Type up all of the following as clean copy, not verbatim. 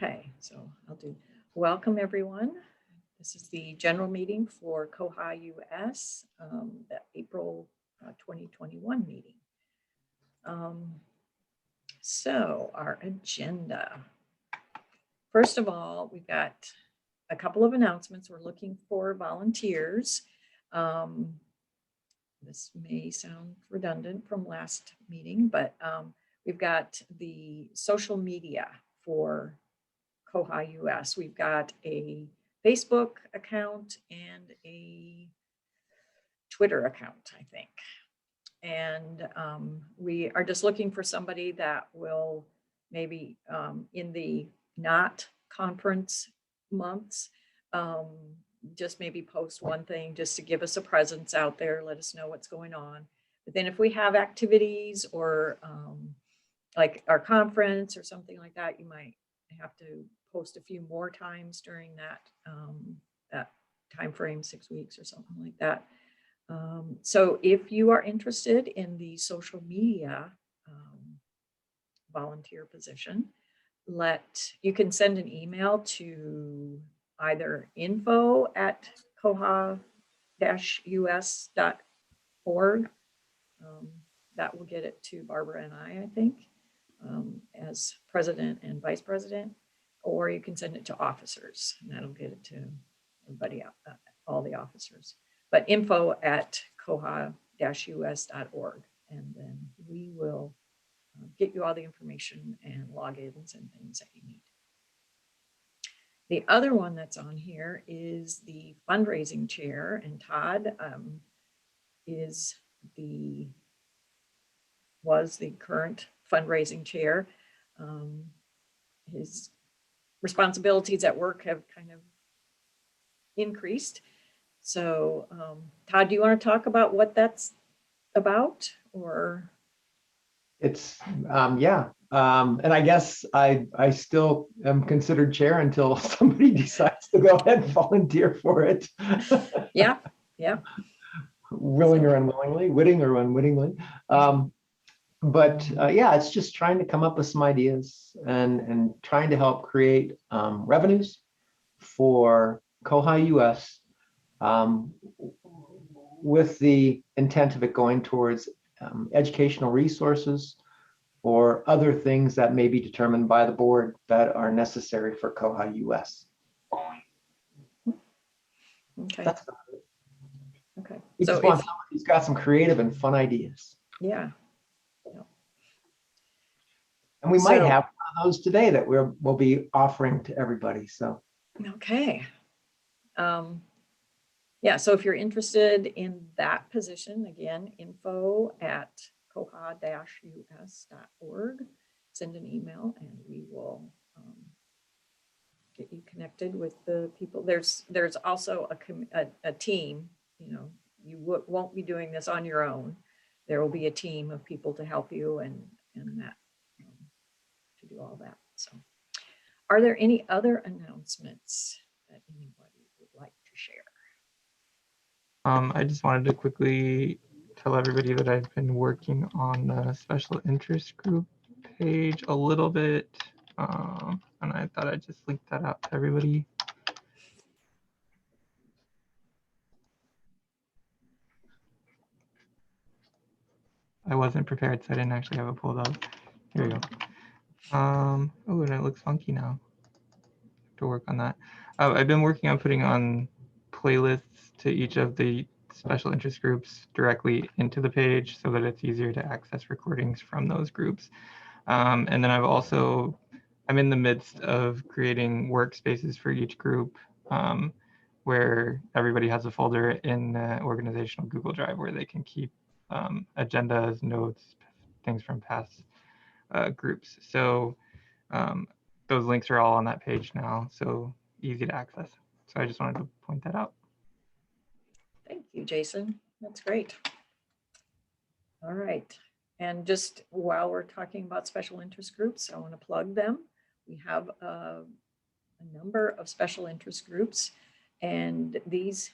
Okay, so I'll do welcome everyone. This is the general meeting for koha-US, the April 2021 meeting. So our agenda. First of all, we've got a couple of announcements. We're looking for volunteers. This may sound redundant from last meeting, but we've got the social media for koha-US. We've got a Facebook account and a Twitter account, I think. And we are just looking for somebody that will maybe in the not conference months, just maybe post one thing just to give us a presence out there, let us know what's going on. But then if we have activities or like our conference or something like that, you might have to post a few more times during that that time frame, 6 weeks or something like that. So if you are interested in the social media volunteer position, you can send an email to either info@koha-us.org. That will get it to Barbara and I think, as president and vice president, or you can send it to officers and that'll get it to everybody, all the officers. But info@koha-us.org, and then we will get you all the information and logins and things that you need. The other one that's on here is the fundraising chair, and Todd was the current fundraising chair. His responsibilities at work have kind of increased. So Todd, do you want to talk about what that's about? Or it's and I guess I still am considered chair until somebody decides to go ahead and volunteer for it. yeah Willing or unwillingly, witting or unwittingly. But it's just trying to come up with some ideas and trying to help create revenues for koha-US, with the intent of it going towards educational resources or other things that may be determined by the board that are necessary for koha-US. Okay. That's okay. We so just want somebody who's got some creative and fun ideas. Yeah. And we might have one of those today that we'll be offering to everybody. So okay. So if you're interested in that position, again, info@koha-us.org, send an email and we will get you connected with the people. There's also a team, you won't be doing this on your own. There will be a team of people to help you and that to do all that. So are there any other announcements that anybody would like to share? I just wanted to quickly tell everybody that I've been working on the special interest group page a little bit, and I thought I'd just link that out to everybody. I wasn't prepared, so I didn't actually have it pulled up. Here we go. Oh, and it looks funky now. Have to work on that. I've been working on putting on playlists to each of the special interest groups directly into the page so that it's easier to access recordings from those groups. And then I'm in the midst of creating workspaces for each group, where everybody has a folder in the organizational Google Drive where they can keep agendas, notes, things from past groups. So those links are all on that page now, so easy to access. So I just wanted to point that out. Thank you, Jason. That's great. All right. And just while we're talking about special interest groups, I want to plug them. We have a number of special interest groups, and these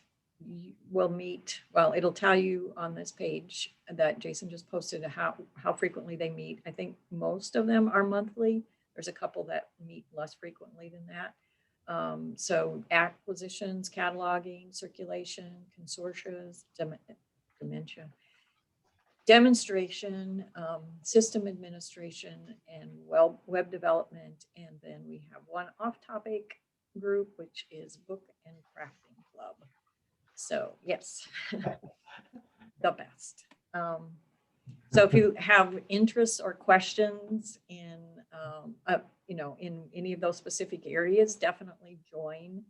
will meet. Well, it'll tell you on this page that Jason just posted how frequently they meet. I think most of them are monthly. There's a couple that meet less frequently than that. So acquisitions, cataloging, circulation, consortia, dementia, demonstration, system administration, and web development. And then we have one off-topic group, which is book and crafting club. So yes, the best. So if you have interests or questions in, in any of those specific areas, definitely join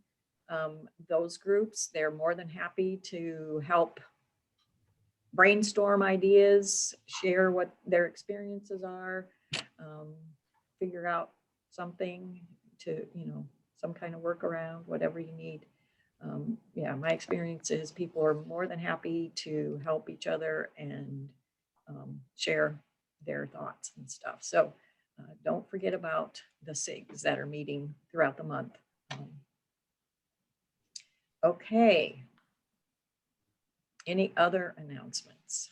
those groups. They're more than happy to help brainstorm ideas, share what their experiences are, figure out something to, some kind of workaround, whatever you need. Yeah, my experience is people are more than happy to help each other and share their thoughts and stuff. So don't forget about the SIGs that are meeting throughout the month. Okay. Any other announcements?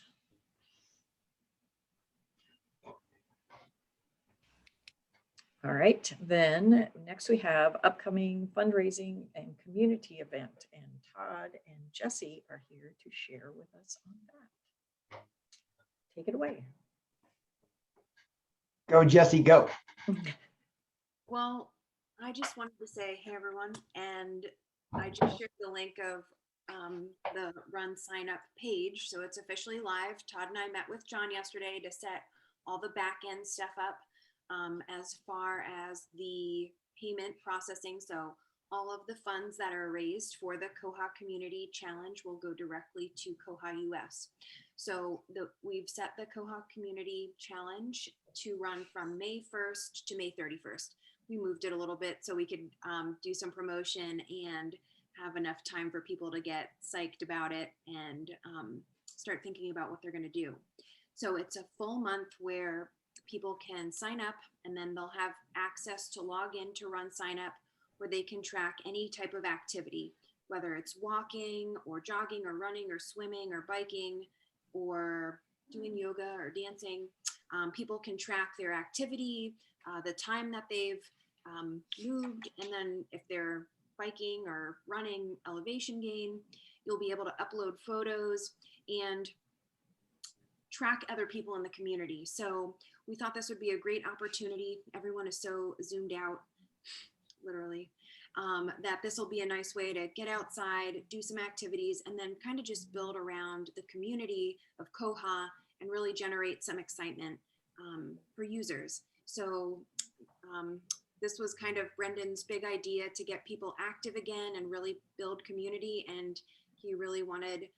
All right, then next we have upcoming fundraising and community event, and Todd and Jesse are here to share with us on that. Take it away. Go, Jesse, go. Well, I just wanted to say, hey, everyone, and I just shared the link of the Run Sign Up page. So it's officially live. Todd and I met with John yesterday to set all the back end stuff up as far as the payment processing. So all of the funds that are raised for the Koha Community Challenge will go directly to koha-US. So we've set the Koha Community Challenge to run from May 1st to May 31st. We moved it a little bit so we could do some promotion and have enough time for people to get psyched about it and start thinking about what they're going to do. So it's a full month where people can sign up, and then they'll have access to log in to Run Sign Up, where they can track any type of activity, whether it's walking or jogging or running or swimming or biking or doing yoga or dancing. People can track their activity, the time that they've moved, and then if they're biking or running, elevation gain. You'll be able to upload photos and track other people in the community. So we thought this would be a great opportunity. Everyone is so zoomed out, literally, that this will be a nice way to get outside, do some activities, and then kind of just build around the community of Koha and really generate some excitement for users. So this was kind of Brendan's big idea to get people active again and really build community. And he really wanted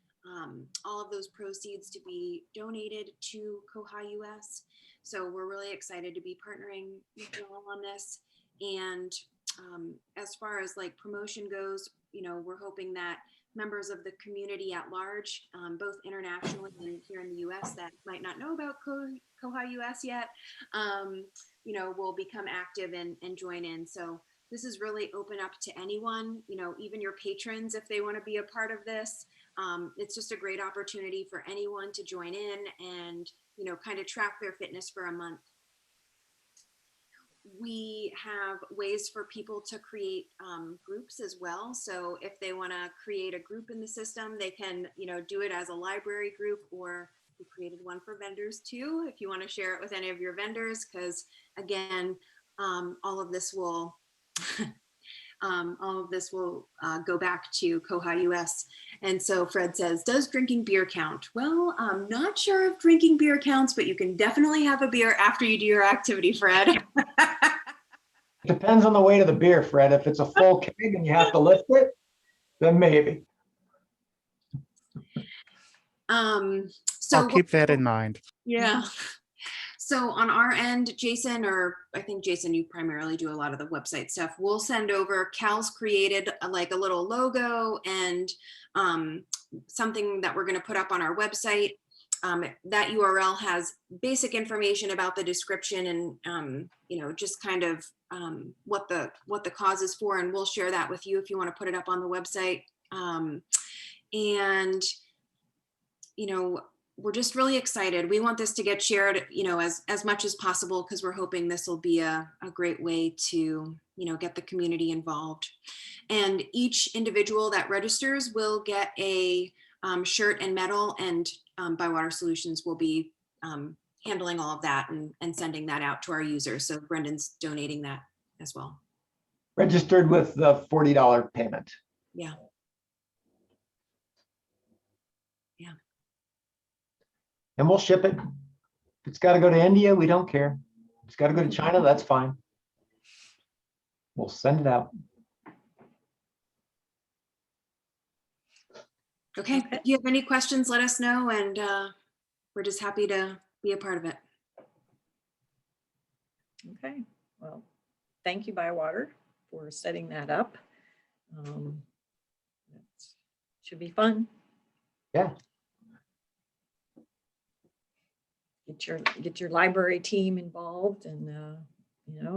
all of those proceeds to be donated to koha-US. So we're really excited to be partnering with you all on this. And as far as like promotion goes, we're hoping that members of the community at large, both internationally and here in the US that might not know about koha-US yet, will become active and join in. So this is really open up to anyone, even your patrons, if they want to be a part of this. It's just a great opportunity for anyone to join in and, kind of track their fitness for a month. We have ways for people to create groups as well. So if they want to create a group in the system, they can, do it as a library group, or we created one for vendors too, if you want to share it with any of your vendors, because again, all of this will go back to koha-US. And so Fred says, does drinking beer count? Well, I'm not sure if drinking beer counts, but you can definitely have a beer after you do your activity, Fred. Depends on the weight of the beer, Fred. If it's a full keg and you have to lift it, then maybe. So I'll keep that in mind. Yeah. So on our end, Jason, or I think Jason, you primarily do a lot of the website stuff. We'll send over, Cal's created like a little logo and something that we're going to put up on our website. That URL has basic information about the description and, just kind of what the cause is for. And we'll share that with you if you want to put it up on the website. we're just really excited. We want this to get shared, as much as possible, because we're hoping this will be a great way to, get the community involved. And each individual that registers will get a shirt and medal, and Bywater Solutions will be handling all of that and sending that out to our users. So Brendan's donating that as well. Registered with the $40 payment. Yeah. Yeah. And we'll ship it. If it's got to go to India, we don't care. If it's got to go to China, that's fine. We'll send it out. Okay. If you have any questions, let us know, and we're just happy to be a part of it. Okay, well, thank you, Bywater, for setting that up. Should be fun. Yeah. Get your library team involved, and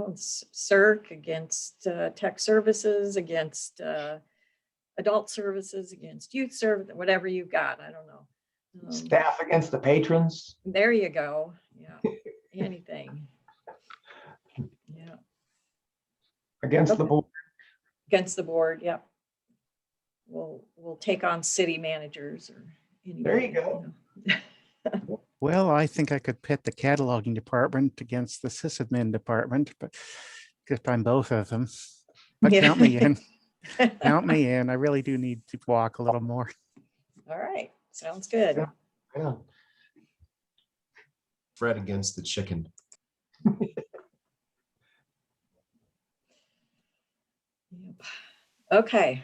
it's CERC against tech services, against adult services, against youth service, whatever you've got. I don't know. Staff against the patrons. There you go. Yeah, anything. Yeah. Against the board. Against the board. Yep. We'll take on city managers or anybody. There you go. Well, I think I could pit the cataloging department against the sysadmin department, but because I'm both of them. But count me in. Count me in. I really do need to walk a little more. All right. Sounds good. Yeah. Fred against the chicken. Yep. Okay.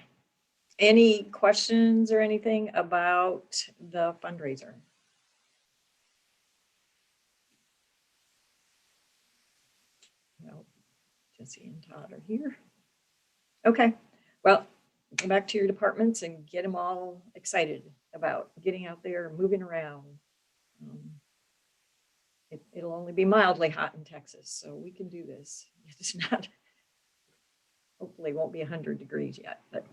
Any questions or anything about the fundraiser? Well, Jesse and Todd are here. Okay. Well, go back to your departments and get them all excited about getting out there, moving around. It'll only be mildly hot in Texas, so we can do this. It's not, hopefully it won't be 100 degrees yet, but.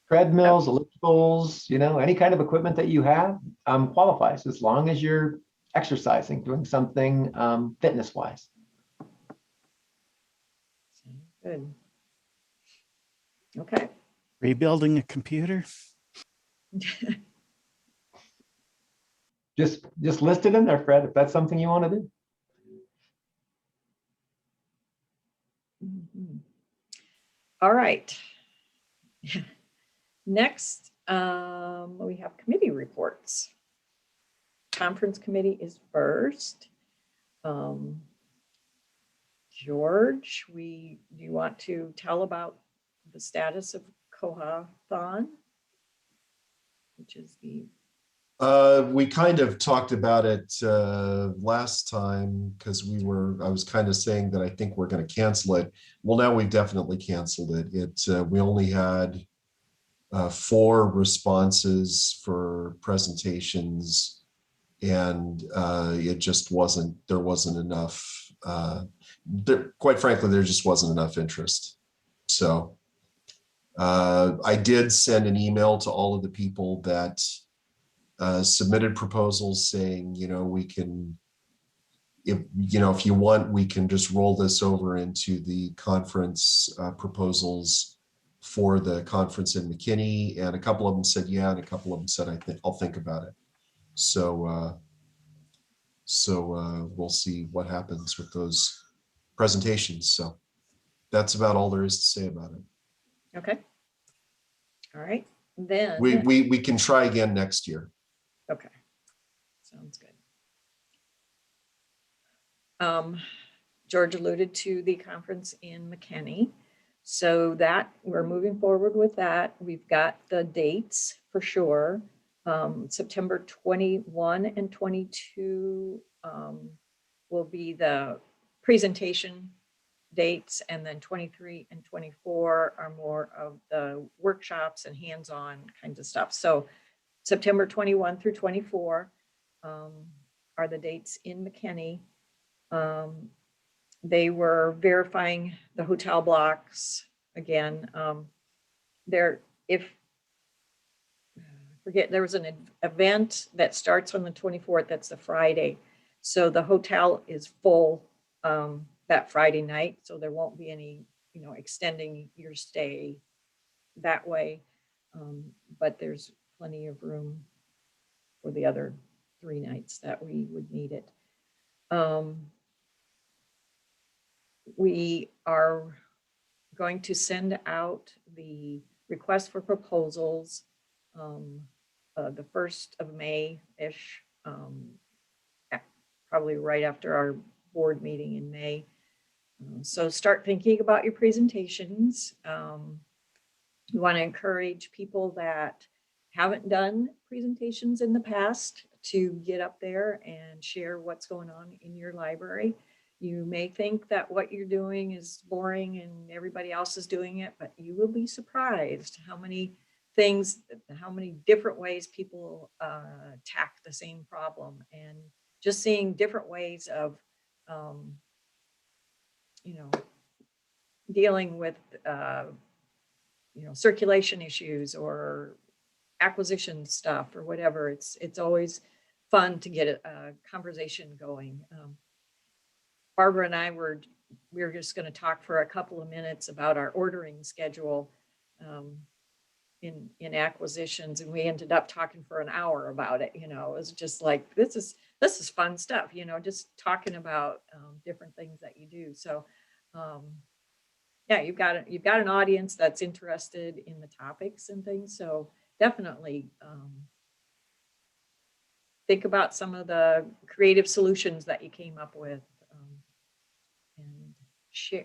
Treadmills, ellipticals, any kind of equipment that you have qualifies as long as you're exercising, doing something fitness wise. Good. Okay. Rebuilding a computer. Just list it in there, Fred, if that's something you want to do. Mhm. All right. Next, we have committee reports. Conference committee is first. George, do you want to tell about the status of Koha-thon, which is the We kind of talked about it last time because I was kind of saying that I think we're going to cancel it. Well, now we've definitely canceled it. We only had 4 responses for presentations, and it just there wasn't enough. Quite frankly, there just wasn't enough interest. So I did send an email to all of the people that submitted proposals saying, we can, if you want, we can just roll this over into the conference proposals for the conference in McKinney. And a couple of them said, yeah, and a couple of them said, I'll think about it. So we'll see what happens with those presentations. So that's about all there is to say about it. okay. All right. Then We can try again next year. okay. Sounds good. George alluded to the conference in McKinney. So that we're moving forward with that. We've got the dates for sure. September 21 and 22 will be the presentation dates, and then 23 and 24 are more of the workshops and hands-on kinds of stuff. So September 21 through 24 are the dates in McKinney. They were verifying the hotel blocks again. forget, there was an event that starts on the 24th. That's the Friday. So the hotel is full that Friday night. So there won't be any, extending your stay that way. But there's plenty of room for the other 3 nights that we would need it. We are going to send out the request for proposals the 1st of May-ish, probably right after our board meeting in May. So start thinking about your presentations. We want to encourage people that haven't done presentations in the past to get up there and share what's going on in your library. You may think that what you're doing is boring and everybody else is doing it, but you will be surprised how many different ways people tack the same problem, and just seeing different ways of, dealing with, circulation issues or acquisition stuff or whatever. It's always fun to get a conversation going. Barbara and I we were just going to talk for a couple of minutes about our ordering schedule in acquisitions, and we ended up talking for an hour about it. It was just like, this is fun stuff, just talking about different things that you do. So yeah, you've got an audience that's interested in the topics and things. So definitely think about some of the creative solutions that you came up with, and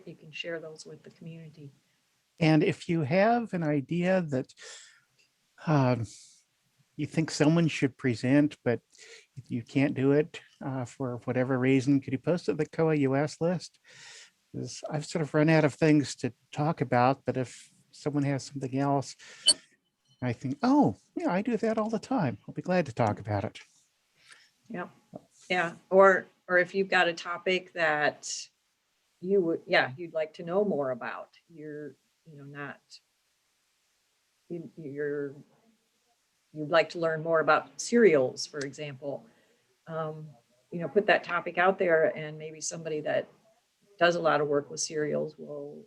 you can share those with the community. And if you have an idea that you think someone should present, but you can't do it for whatever reason, could you post it to the koha-US list? Because I've sort of run out of things to talk about, but if someone has something else, I think, oh, yeah, I do that all the time. I'll be glad to talk about it. Yeah. Yeah. Or if you've got a topic that you'd like to know more about, you'd like to learn more about cereals, for example, put that topic out there, and maybe somebody that does a lot of work with cereals will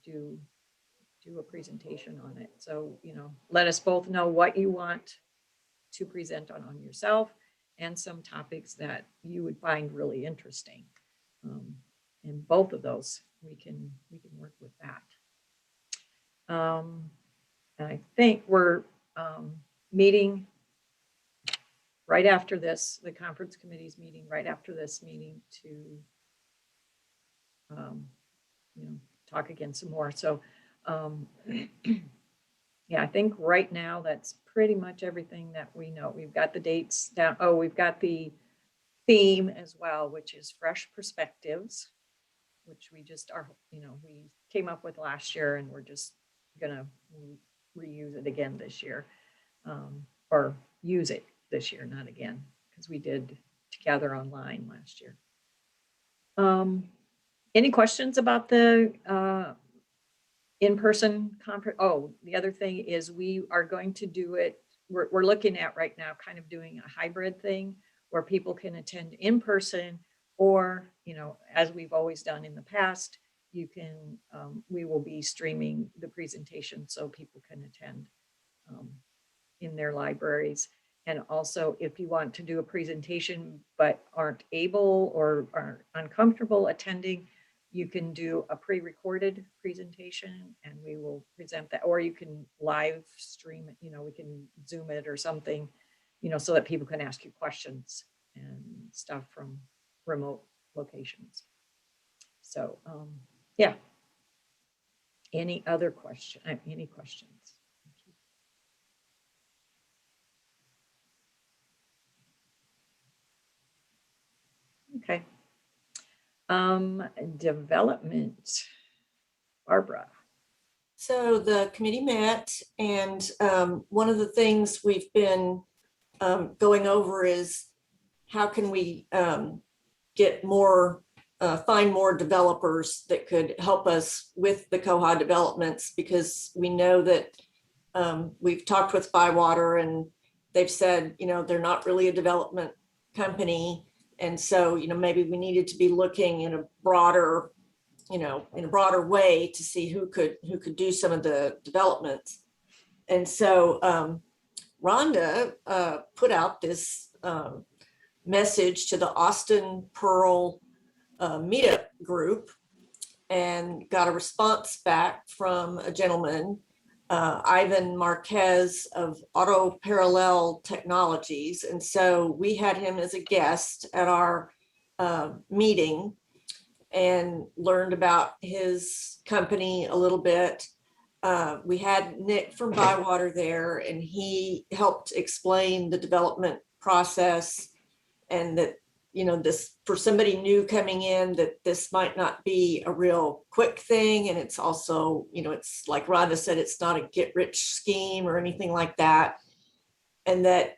do a presentation on it. So, let us both know what you want to present on yourself, and some topics that you would find really interesting. And both of those, we can work with that. And I think we're meeting right after this. The conference committee's meeting right after this meeting to talk again some more. So yeah, I think right now that's pretty much everything that we know. We've got the dates down. Oh, we've got the theme as well, which is fresh perspectives, which we came up with last year, and we're just gonna reuse it again this year, or use it this year, not again, because we did together online last year. Any questions about the in-person conference? Oh, the other thing is we are going to do it. We're looking at right now kind of doing a hybrid thing where people can attend in person, or, as we've always done in the past, we will be streaming the presentation so people can attend in their libraries. And also, if you want to do a presentation but aren't able or are uncomfortable attending, you can do a pre-recorded presentation and we will present that, or you can live stream it, we can Zoom it or something, so that people can ask you questions and stuff from remote locations. So, yeah. Any other any questions? Okay. Development, Barbara. So the committee met, and one of the things we've been going over is how can we get more, find more developers that could help us with the koha developments, because we know that we've talked with Bywater and they've said, they're not really a development company. And so, maybe we needed to be looking in a broader, in a broader way to see who could do some of the developments. And so Rhonda put out this message to the Austin Pearl meetup group and got a response back from a gentleman, Ivan Marquez of Auto Parallel Technologies. And so we had him as a guest at our meeting and learned about his company a little bit. We had Nick from Bywater there, and he helped explain the development process, and that, this, for somebody new coming in, that this might not be a real quick thing. And it's also, it's like Rhonda said, it's not a get rich scheme or anything like that. And that,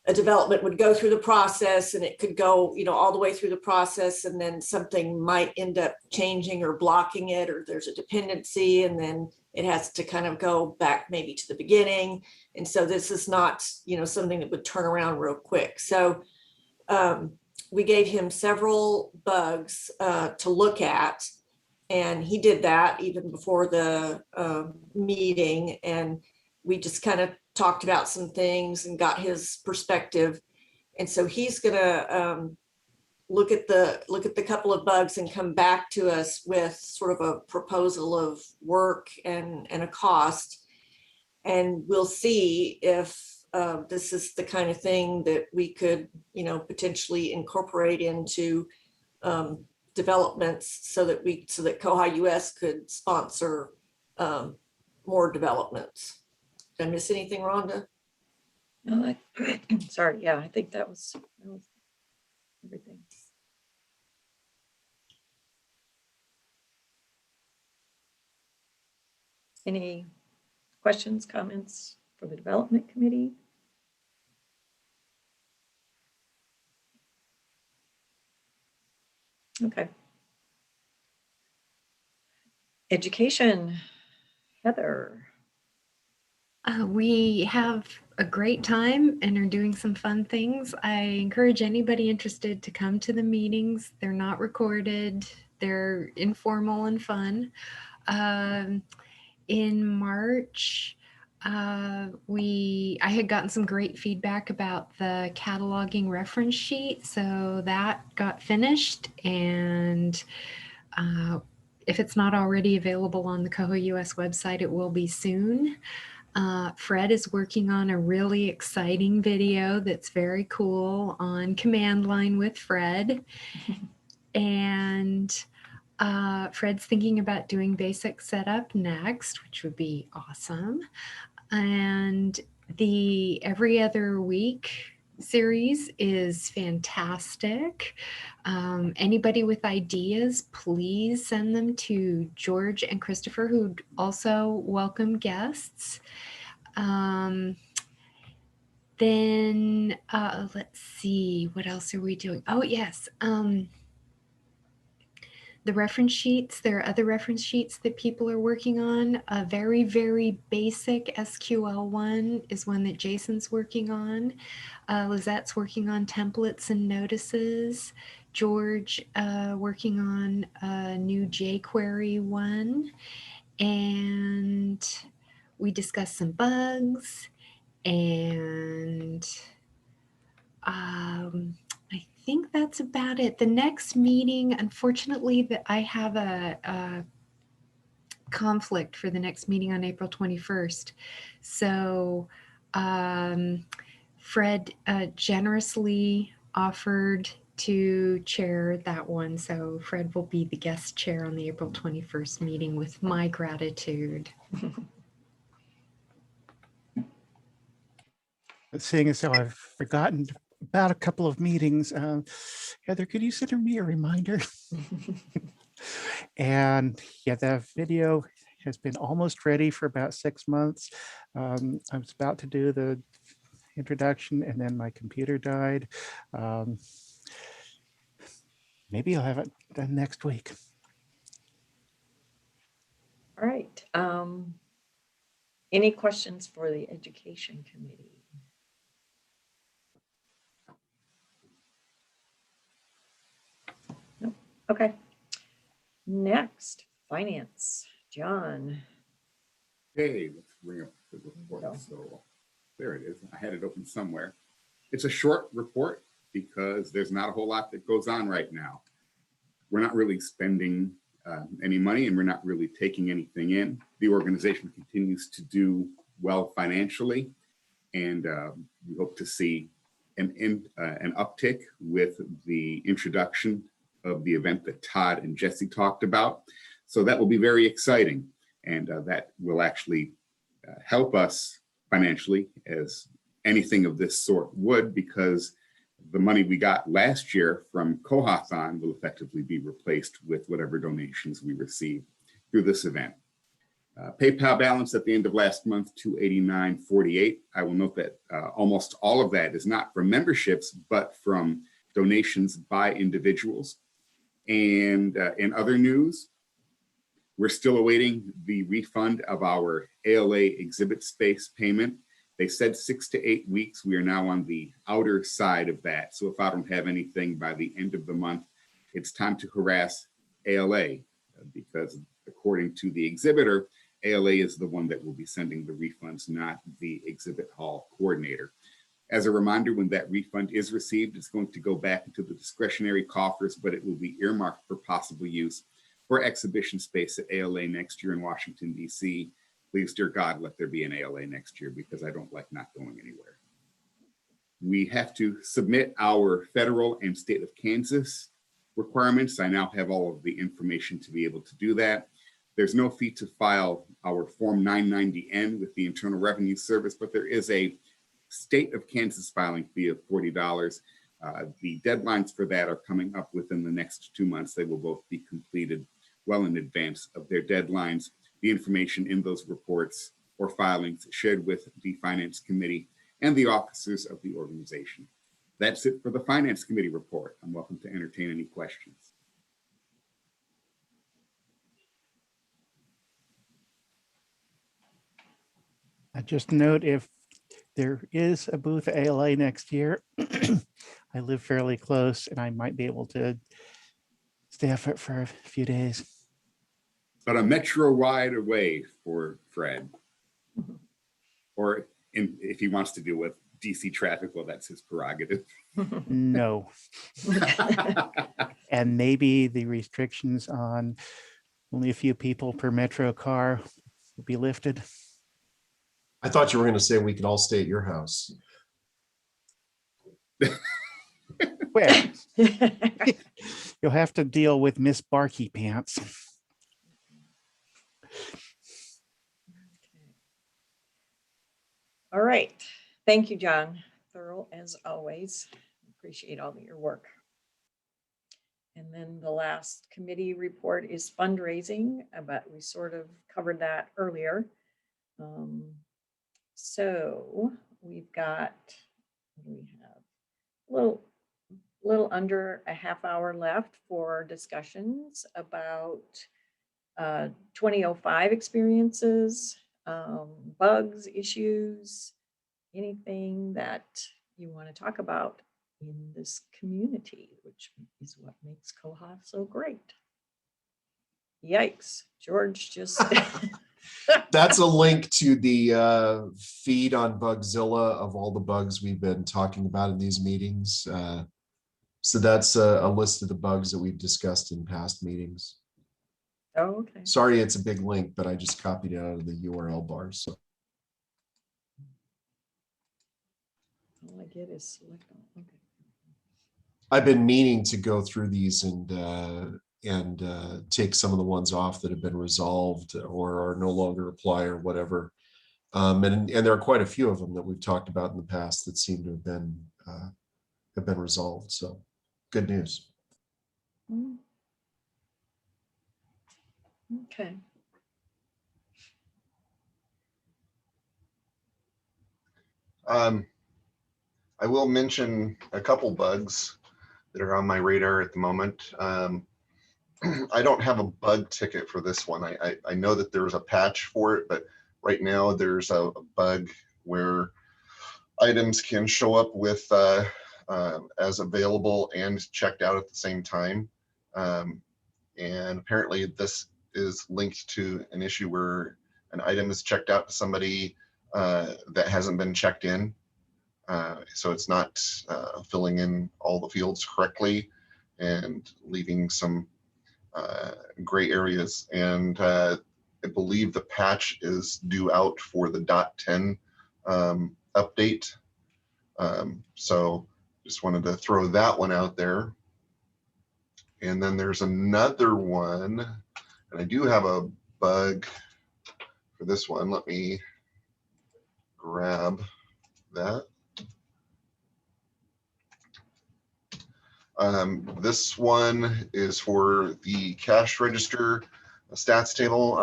a development would go through the process, and it could go, all the way through the process, and then something might end up changing or blocking it, or there's a dependency, and then it has to kind of go back maybe to the beginning. And so this is not, something that would turn around real quick. So we gave him several bugs to look at, and he did that even before the meeting. And we just kind of talked about some things and got his perspective. And so he's gonna look at the couple of bugs and come back to us with sort of a proposal of work and a cost. And we'll see if this is the kind of thing that we could, potentially incorporate into developments so that koha-US could sponsor more developments. Did I miss anything, Rhonda? No, sorry. Yeah, I think that was everything. Any questions, comments for the development committee? Okay. Education, Heather. We have a great time and are doing some fun things. I encourage anybody interested to come to the meetings. They're not recorded. They're informal and fun. In March, I had gotten some great feedback about the cataloging reference sheet. So that got finished, and if it's not already available on the koha-US website, it will be soon. Fred is working on a really exciting video that's very cool on Command Line with Fred. And Fred's thinking about doing basic setup next, which would be awesome. And the every other week series is fantastic. Anybody with ideas, please send them to George and Christopher, who also welcome guests. Then let's see, what else are we doing? Oh yes, the reference sheets. There are other reference sheets that people are working on. A very, very basic SQL one is one that Jason's working on. Lizette's working on templates and notices. George working on a new jQuery one. And we discussed some bugs, and I think that's about it. The next meeting, unfortunately, that I have a conflict for the next meeting on April 21st. So Fred generously offered to chair that one. So Fred will be the guest chair on the April 21st meeting, with my gratitude. Seeing as though I've forgotten about a couple of meetings, Heather, could you send me a reminder? And yeah, the video has been almost ready for about 6 months. I was about to do the introduction, and then my computer died. Maybe I'll have it done next week. All right. Any questions for the Education Committee? No. Okay. Next, Finance. John. Okay, let's bring up the report. So there it is. I had it open somewhere. It's a short report because there's not a whole lot that goes on right now. We're not really spending any money and we're not really taking anything in. The organization continues to do well financially, and we hope to see an uptick with the introduction of the event that Todd and Jesse talked about. So that will be very exciting, and that will actually help us financially, as anything of this sort would, because the money we got last year from Koha-thon will effectively be replaced with whatever donations we receive through this event. PayPal balance at the end of last month, $289.48. I will note that almost all of that is not from memberships, but from donations by individuals. And in other news, we're still awaiting the refund of our ALA exhibit space payment. They said 6 to 8 weeks. We are now on the outer side of that. So if I don't have anything by the end of the month, it's time to harass ALA, because according to the exhibitor, ALA is the one that will be sending the refunds, not the exhibit hall coordinator. As a reminder, when that refund is received, it's going to go back into the discretionary coffers, but it will be earmarked for possible use for exhibition space at ALA next year in Washington, D.C. Please, dear God, let there be an ALA next year, because I don't like not going anywhere. We have to submit our federal and state of Kansas requirements. I now have all of the information to be able to do that. There's no fee to file our Form 990N with the Internal Revenue Service, but there is a state of Kansas filing fee of $40. The deadlines for that are coming up within the next 2 months. They will both be completed well in advance of their deadlines. The information in those reports or filings shared with the Finance Committee and the officers of the organization. That's it for the Finance Committee report. I'm welcome to entertain any questions. I just note, if there is a booth at ALA next year, I live fairly close and I might be able to staff it for a few days. But a metro ride away for Fred. Or if he wants to deal with DC traffic, well, that's his prerogative. No. And maybe the restrictions on only a few people per metro car will be lifted. I thought you were going to say we could all stay at your house. Well, you'll have to deal with Miss Barky Pants. All right. Thank you, John. Thorough as always. Appreciate all of your work. And then the last committee report is fundraising, but we sort of covered that earlier. So we've got, what do we have? A little under a half hour left for discussions about 2005 experiences, bugs, issues, anything that you want to talk about in this community, which is what makes Koha so great. Yikes, George just... That's a link to the feed on Bugzilla of all the bugs we've been talking about in these meetings. So that's a list of the bugs that we've discussed in past meetings. Oh, okay. Sorry, it's a big link, but I just copied it out of the URL bar. So All I get is select all. Okay. I've been meaning to go through these and take some of the ones off that have been resolved or are no longer apply or whatever. And there are quite a few of them that we've talked about in the past that seem to have been resolved. So good news. Okay. I will mention a couple bugs that are on my radar at the moment. I don't have a bug ticket for this one. I know that there's a patch for it, but right now there's a bug where items can show up with as available and checked out at the same time. And apparently this is linked to an issue where an item is checked out to somebody that hasn't been checked in. So it's not filling in all the fields correctly and leaving some gray areas. And I believe the patch is due out for the .10 update. So just wanted to throw that one out there. And then there's another one, and I do have a bug for this one. Let me grab that. This one is for the cash register stats table.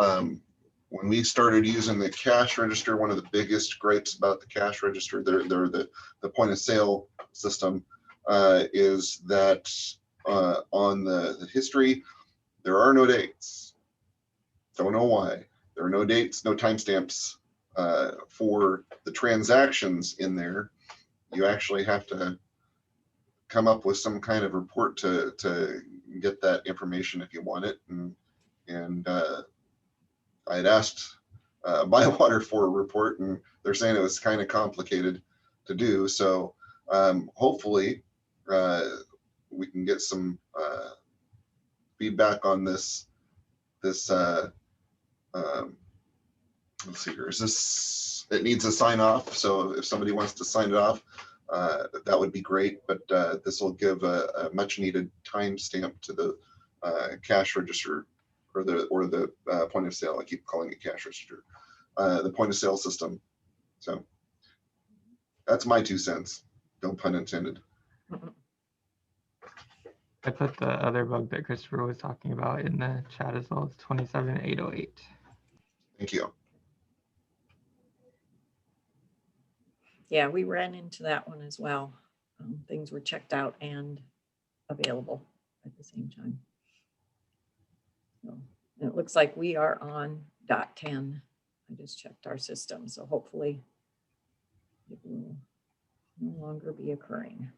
When we started using the cash register, one of the biggest gripes about the cash register, the point of sale system, is that on the history, there are no dates. Don't know why. There are no dates, no timestamps for the transactions in there. You actually have to come up with some kind of report to get that information if you want it. And I had asked Bywater for a report, and they're saying it was kind of complicated to do. So hopefully we can get some feedback on this. Let's see here. Is this? It needs a sign off. So if somebody wants to sign it off, that would be great. But this will give a much needed timestamp to the cash register or the point of sale. I keep calling it cash register. The point of sale system. So that's my 2 cents. No pun intended. I put the other bug that Christopher was talking about in the chat as well. It's 27808. Thank you. Yeah, we ran into that one as well. Things were checked out and available at the same time. So, and it looks like we are on .10. I just checked our system, so hopefully it will no longer be occurring.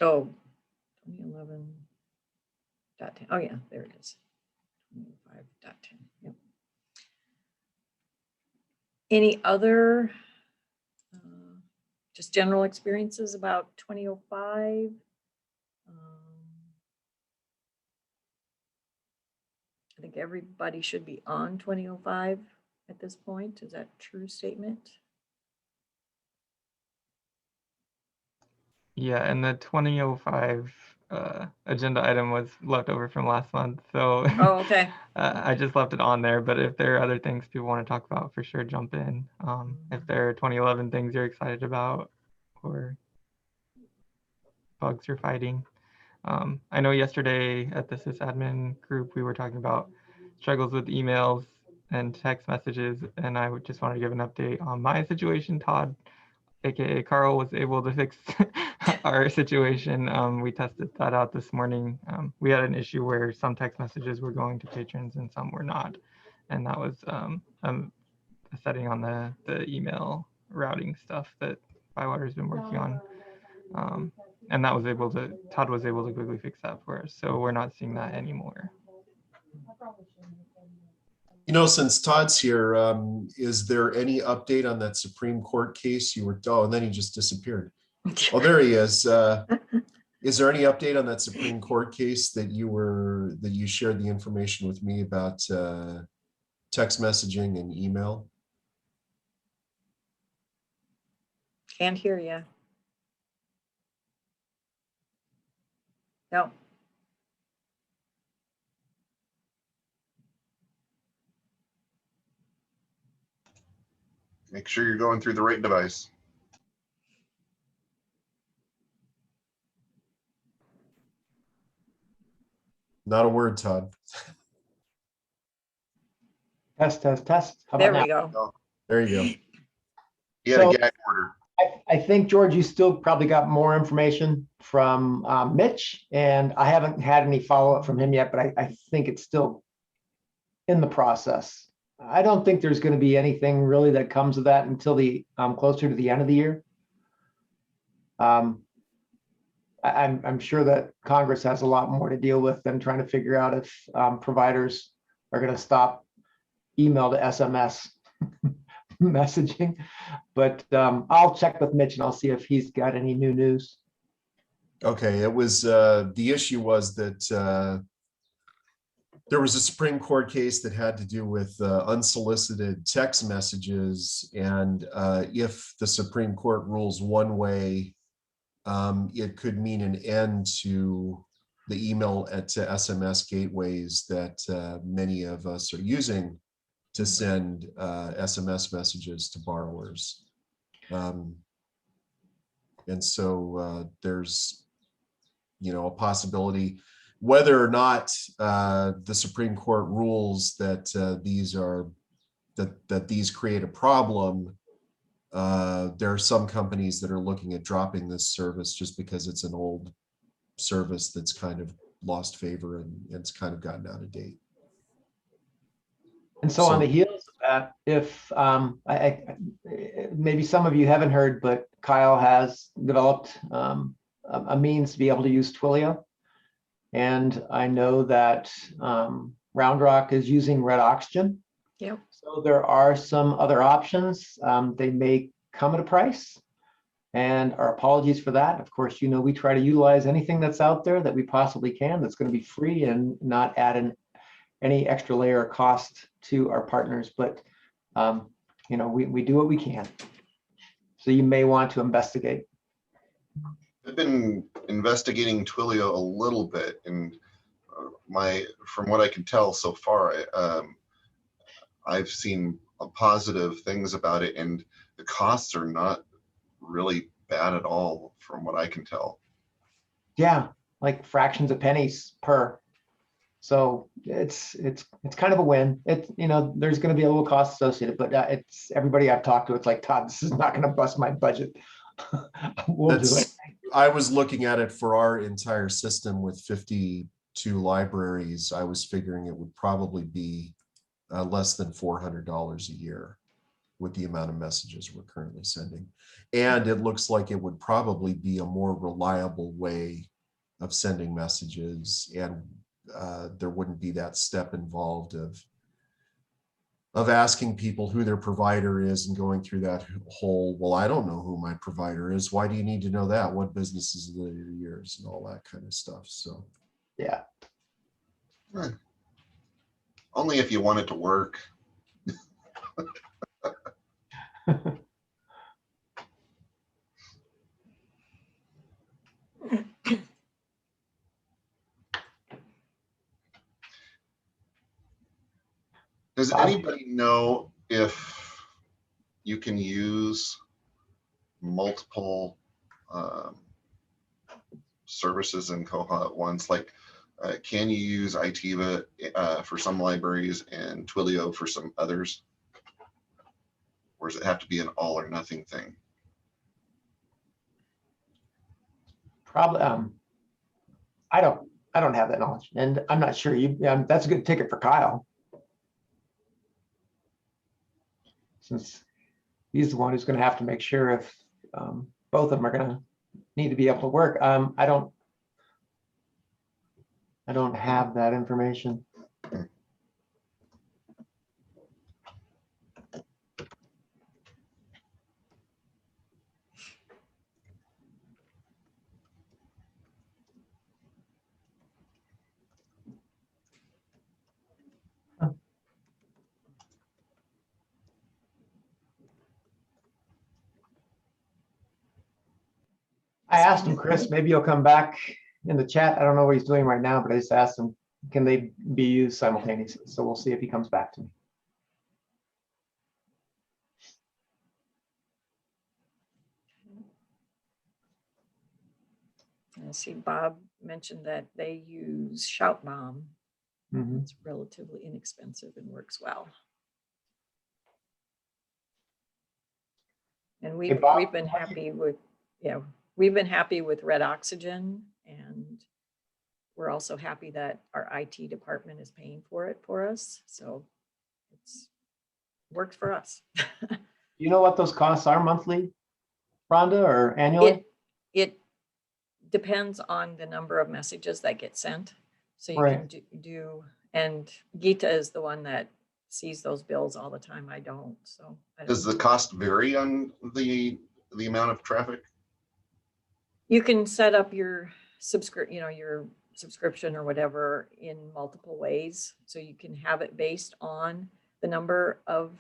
Oh, 2011.10. Oh yeah, there it is. 2005.10. Yep. Any other just general experiences about 2005? I think everybody should be on 2005 at this point. Is that a true statement? Yeah, and the 2005 agenda item was left over from last month. So Oh, okay. I just left it on there. But if there are other things people want to talk about, for sure, jump in. If there are 2011 things you're excited about or bugs you're fighting. I know yesterday at the sysadmin group, we were talking about struggles with emails and text messages. And I just wanted to give an update on my situation. Todd, aka Carl, was able to fix our situation. We tested that out this morning. We had an issue where some text messages were going to patrons and some were not. And that was a setting on the email routing stuff that Bywater's been working on. And that was Todd was able to quickly fix that for us. So we're not seeing that anymore. You know, since Todd's here, is there any update on that Supreme Court case you were, oh, and then he just disappeared. Oh, there he is. Is there any update on that Supreme Court case that you shared the information with me about text messaging and email? Can't hear you. No. Make sure you're going through the right device. Not a word, Todd. Test. How There about we now? go. There you go. He had So- a gag order. I think, George, you still probably got more information from Mitch, and I haven't had any follow-up from him yet, but I think it's still in the process. I don't think there's going to be anything really that comes of that until the closer to the end of the year. I'm sure that Congress has a lot more to deal with than trying to figure out if providers are going to stop email to SMS messaging. But I'll check with Mitch and I'll see if he's got any new news. Okay, it was the issue was that there was a Supreme Court case that had to do with unsolicited text messages, and if the Supreme Court rules one way, it could mean an end to the email to SMS gateways that many of us are using to send SMS messages to borrowers. And so there's, a possibility, whether or not the Supreme Court rules that these create a problem. There are some companies that are looking at dropping this service just because it's an old service that's kind of lost favor and it's kind of gotten out of date. And so on the heels of that, if maybe some of you haven't heard, but Kyle has developed a means to be able to use Twilio. And I know that Round Rock is using Red Oxygen. Yep. So there are some other options. They may come at a price, and our apologies for that. Of course, we try to utilize anything that's out there that we possibly can that's going to be free and not add in any extra layer of cost to our partners. But we do what we can. So you may want to investigate. I've been investigating Twilio a little bit, and from what I can tell so far, I've seen positive things about it, and the costs are not really bad at all, from what I can tell. Yeah, like fractions of pennies per. So it's kind of a win. There's going to be a little cost associated, but it's everybody I've talked to. It's like, Todd, this is not going to bust my budget. We'll do it. I was looking at it for our entire system with 52 libraries. I was figuring it would probably be less than $400 a year with the amount of messages we're currently sending. And it looks like it would probably be a more reliable way of sending messages, and there wouldn't be that step involved of asking people who their provider is and going through that whole, well, I don't know who my provider is. Why do you need to know that? What businesses are yours and all that kind of stuff. So, yeah. Only if you want it to work. Does anybody know if you can use multiple services in Koha at once? Like, can you use Itiva for some libraries and Twilio for some others? Or does it have to be an all or nothing thing? Probably. I don't have that knowledge, and I'm not sure. That's a good ticket for Kyle, since he's the one who's going to have to make sure if both of them are going to need to be able to work. I don't have that information. I asked him, Chris, maybe he'll come back in the chat. I don't know what he's doing right now, but I just asked him, can they be used simultaneously? So we'll see if he comes back to me. I see Bob mentioned that they use Shout Bomb. Mm-hmm. It's relatively inexpensive and works well. And Hey, we've Bob. been happy with, we've been happy with Red Oxygen, and we're also happy that our IT department is paying for it for us. So it's works for us. You know what those costs are monthly, Rhonda, or annually? It depends on the number of messages that get sent. So you Right. can do, and Geeta is the one that sees those bills all the time. I don't, so. Does the cost vary on the amount of traffic? You can set up your your subscription or whatever in multiple ways. So you can have it based on the number of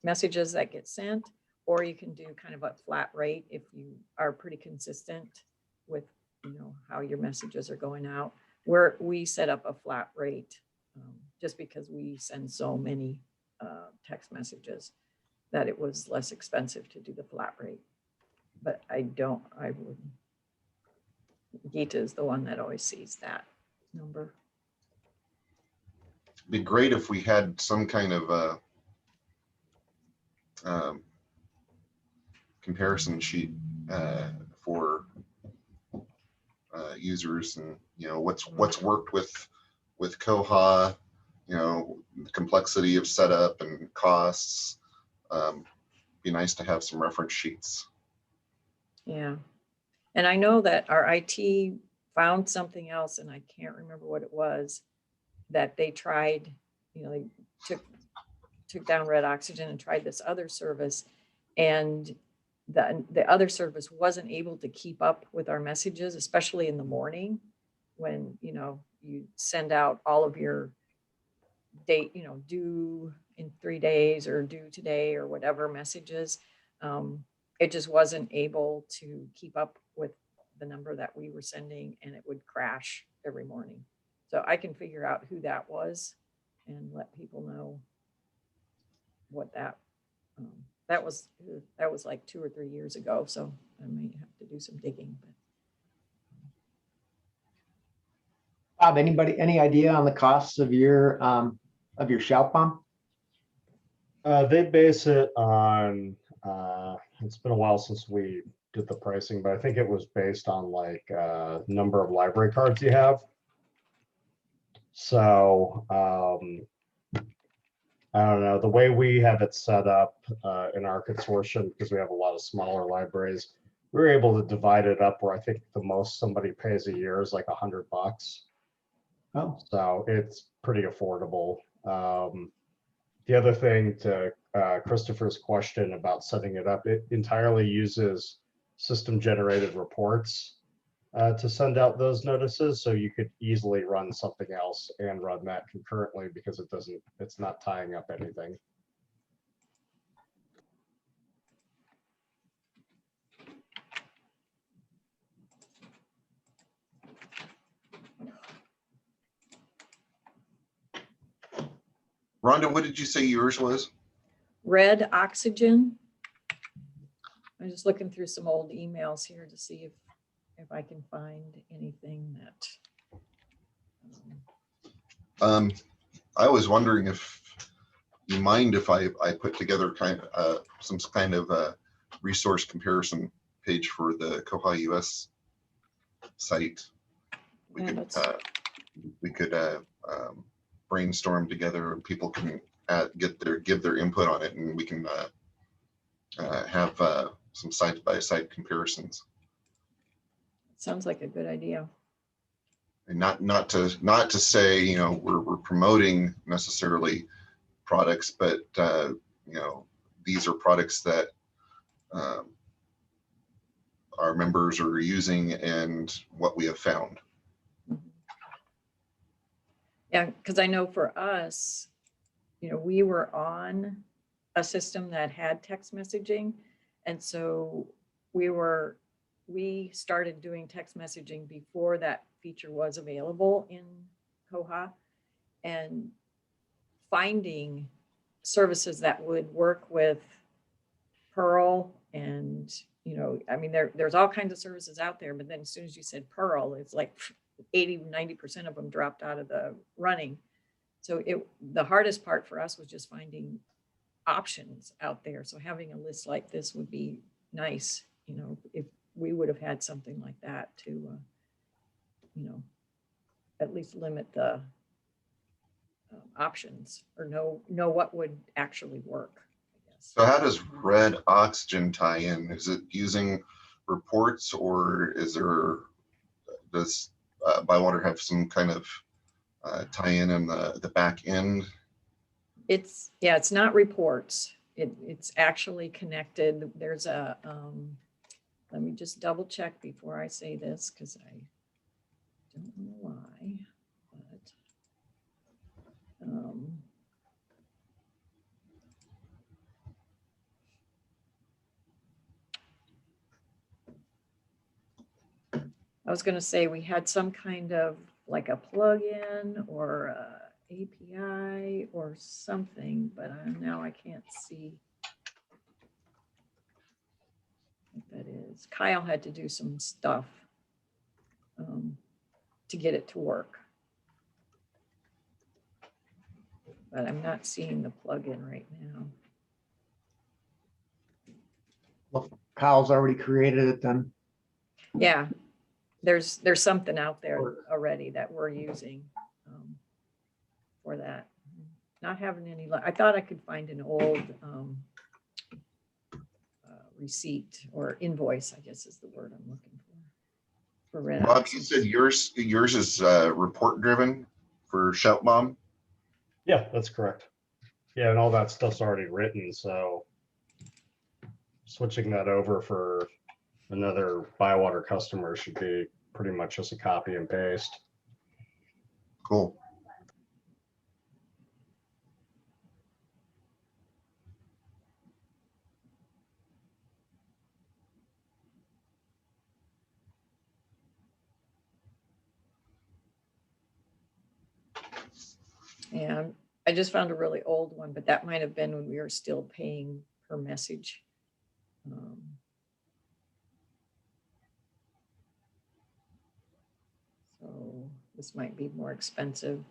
messages that get sent, or you can do kind of a flat rate if you are pretty consistent with, how your messages are going out. Where we set up a flat rate just because we send so many text messages that it was less expensive to do the flat rate. But I wouldn't. Geeta is the one that always sees that number. It'd be great if we had some kind of comparison sheet for users, and what's worked with Koha, the complexity of setup and costs. Be nice to have some reference sheets. Yeah. And I know that our IT found something else, and I can't remember what it was, that they tried, they took down Red Oxygen and tried this other service, and the other service wasn't able to keep up with our messages, especially in the morning when, you send out all of your date, due in 3 days or due today or whatever messages. It just wasn't able to keep up with the number that we were sending, and it would crash every morning. So I can figure out who that was and let people know what that was like 2 or 3 years ago. So I might have to do some digging. Bob, any idea on the costs of your shout pump? They base it on, it's been a while since we did the pricing, but I think it was based on like number of library cards you have. So I don't know, the way we have it set up in our consortium, because we have a lot of smaller libraries, we were able to divide it up where I think the most somebody pays a year is like $100. Oh, So it's pretty affordable. The other thing to Christopher's question about setting it up, it entirely uses system generated reports to send out those notices. So you could easily run something else and run that concurrently because it's not tying up anything. Rhonda, what did you say yours was? Red Oxygen. I'm just looking through some old emails here to see if I can find anything that. I was wondering if you mind if I put together some kind of resource comparison page for the Koha-US site. We could brainstorm together, and people can give their input on it, and we can have some side-by-side comparisons. Sounds like a good idea. And not to say we're promoting necessarily products, but these are products that our members are using and what we have found. Yeah, because I know for us, we were on a system that had text messaging, and so we started doing text messaging before that feature was available in Koha, and finding services that would work with Pearl, and there's all kinds of services out there, but then as soon as you said Pearl, it's like 80-90% of them dropped out of the running. So the hardest part for us was just finding options out there. So having a list like this would be nice, if we would have had something like that to, at least limit the options or know what would actually work, I guess. So how does red oxygen tie in? Is it using reports, or does Bywater have some kind of tie-in the back end? It's not reports. It's actually connected. There's a, let me just double check before I say this, because I don't know why, but I was going to say we had some kind of like a plugin or a API or something, but now I can't see what that is. Kyle had to do some stuff to get it to work, but I'm not seeing the plugin right now. Well, Kyle's already created it then. Yeah, there's something out there already that we're using for that. Not having any luck. I thought I could find an old receipt or invoice, I guess is the word I'm looking for red Bob, oxygen. you said yours is report driven for Shoutbomb? Yeah, that's correct. Yeah, and all that stuff's already written, so switching that over for another Bywater customer should be pretty much just a copy and paste. Cool. And I just found a really old one, but that might have been when we were still paying per message. So this might be more expensive.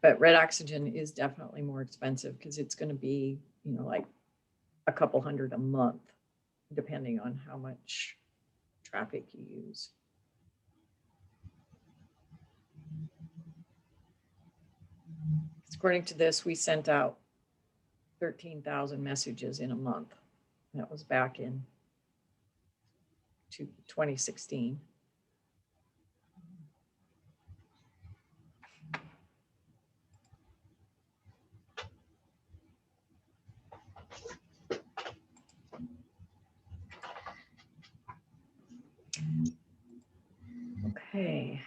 But red oxygen is definitely more expensive because it's going to be, like a couple $100 a month, depending on how much traffic you use. According to this, we sent out 13,000 messages in a month. That was back in 2016. Okay.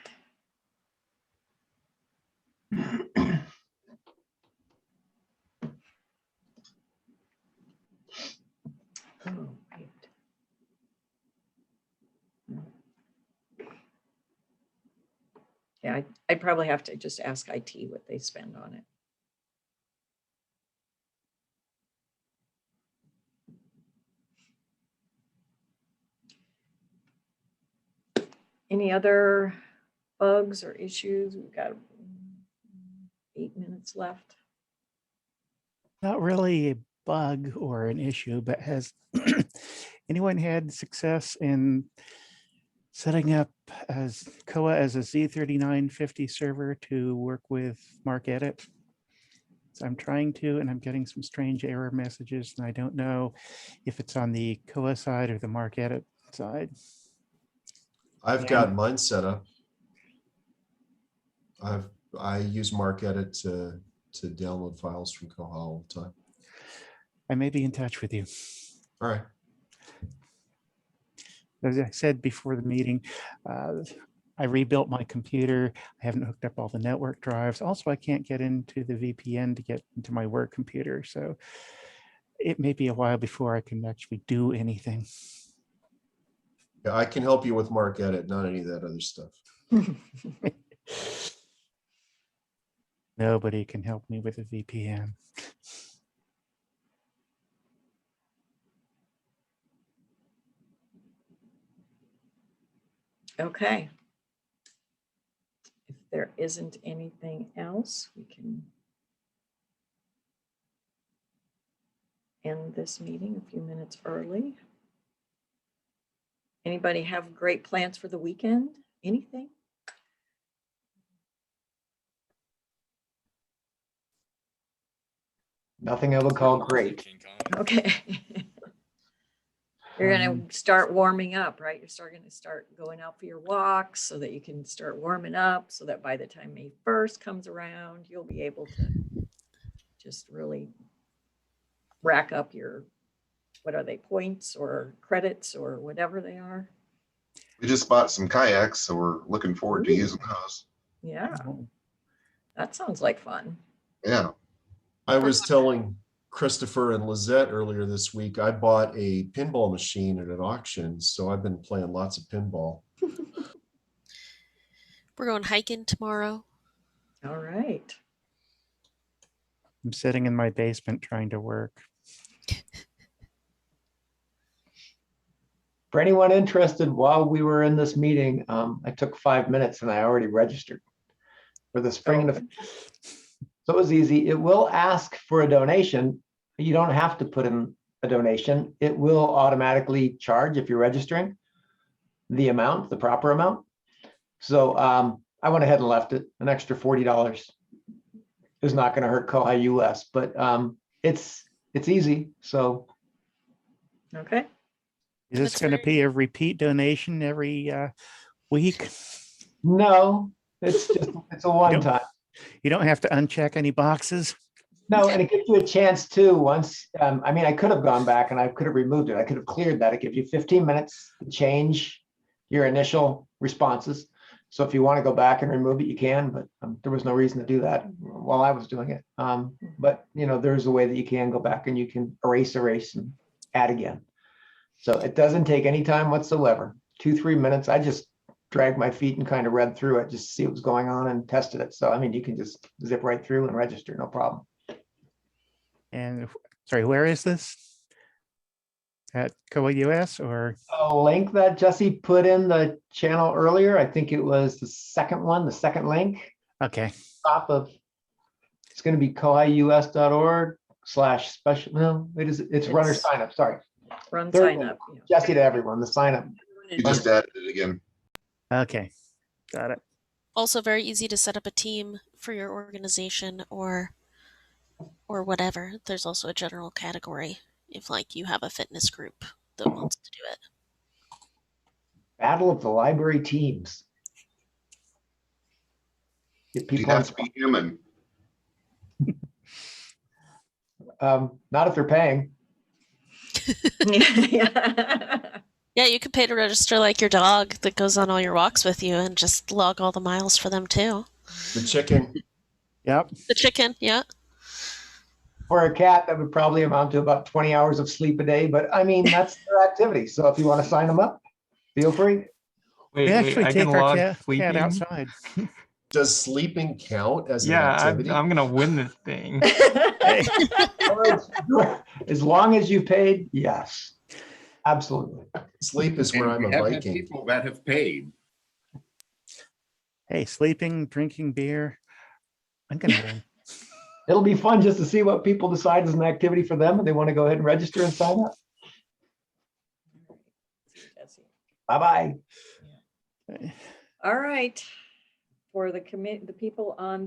Oh, wait. Yeah, I'd probably have to just ask IT what they spend on it. Any other bugs or issues? We've got 8 minutes left. Not really a bug or an issue, but has anyone had success in setting up as Koha as a Z3950 server to work with MarkEdit? So I'm trying to, and I'm getting some strange error messages, and I don't know if it's on the Koha side or the MarkEdit side. I've got mine set up. I use MarkEdit to download files from Koha all the time. I may be in touch with you. All right. As I said before the meeting, I rebuilt my computer. I haven't hooked up all the network drives. Also, I can't get into the VPN to get into my work computer. So it may be a while before I can actually do anything. Yeah, I can help you with MarkEdit, not any of that other stuff. Nobody can help me with a VPN. Okay. If there isn't anything else, we can end this meeting a few minutes early. Anybody have great plans for the weekend? Anything? Nothing I would call great. Okay. You're going to start warming up, right? You're going to start going out for your walks so that you can start warming up so that by the time May 1st comes around, you'll be able to just really rack up your, what are they, points or credits or whatever they are. We just bought some kayaks, so we're looking forward to Ooh. using those. Yeah, that sounds like fun. Yeah. I was telling Christopher and Lizette earlier this week, I bought a pinball machine at an auction, so I've been playing lots of pinball. We're going hiking tomorrow. All right. I'm sitting in my basement trying to work. For anyone interested, while we were in this meeting, I took 5 minutes and I already registered for the spring. Oh. So it was easy. It will ask for a donation. You don't have to put in a donation. It will automatically charge if you're registering the amount, the proper amount. So I went ahead and left it. An extra $40 is not going to hurt koha-US, but it's easy. So Okay. Is this going to be a repeat donation every week? no, it's a one time. You don't have to uncheck any boxes. No, and it gives you a chance too. Once, I mean, I could have gone back and I could have removed it. I could have cleared that. It gives you 15 minutes to change your initial responses. So if you want to go back and remove it, you can, but there was no reason to do that while I was doing it. But you know, there's a way that you can go back and you can erase and add again. So it doesn't take any time whatsoever. 2-3 minutes. I just dragged my feet and kind of read through it just to see what was going on and tested it. So I mean, you can just zip right through and register, no problem. And sorry, where is this? At koha-US or? A link that Jesse put in the channel earlier. I think it was the second one, the second link. Okay. Top of, it's going to be koha-US.org/special. No, it's runner sign up. Sorry. Run Third sign one. up. Yeah. Jesse to everyone, the sign up. You just added it again. Okay. Got it. Also very easy to set up a team for your organization or whatever. There's also a general category if like you have a fitness group that wants to do it. Battle of the library teams. Get You people have to be human. not if they're paying. Yeah, you could pay to register like your dog that goes on all your walks with you and just log all the miles for them too. The chicken. Yep. The chicken, yeah. For a cat, that would probably amount to about 20 hours of sleep a day. But I mean, that's their activity. So if you want to sign them up, feel free. Wait, We actually I take can our log cat sleeping. outside. Does sleeping count as an Yeah, activity? I'm gonna win this thing. As long as you paid, yes, absolutely. Sleep is where I'm And a we have had Viking. people that have paid. Hey, sleeping, drinking beer. I'm gonna win. It'll be fun just to see what people decide is an activity for them and they want to go ahead and register and sign up. Bye-bye. All right. For the people on